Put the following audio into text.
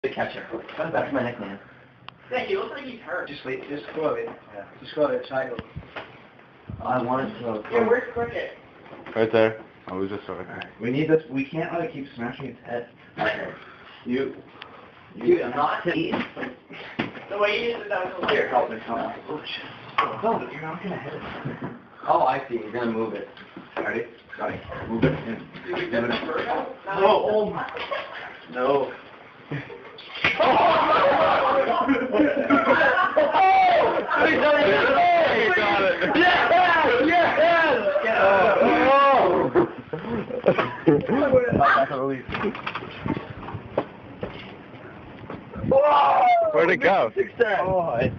The catcher. That's my nickname. Yeah, he looks like he's hurt. Just go away. Yeah. Just go away. Cycle. I wanted to. Yeah, where's Cricket? Right there. I was just sorry. Alright. We need this. We can't let it keep smashing its head. You. Dude, I'm not to eat. The way you did that was Here, help me. Come on. Oh, shit. No, you're not gonna hit it. Oh, I see. You're gonna move it. Ready? Got it. Move it. In. Did we get the first one? Oh my. No. Where'd it go? Oh, it's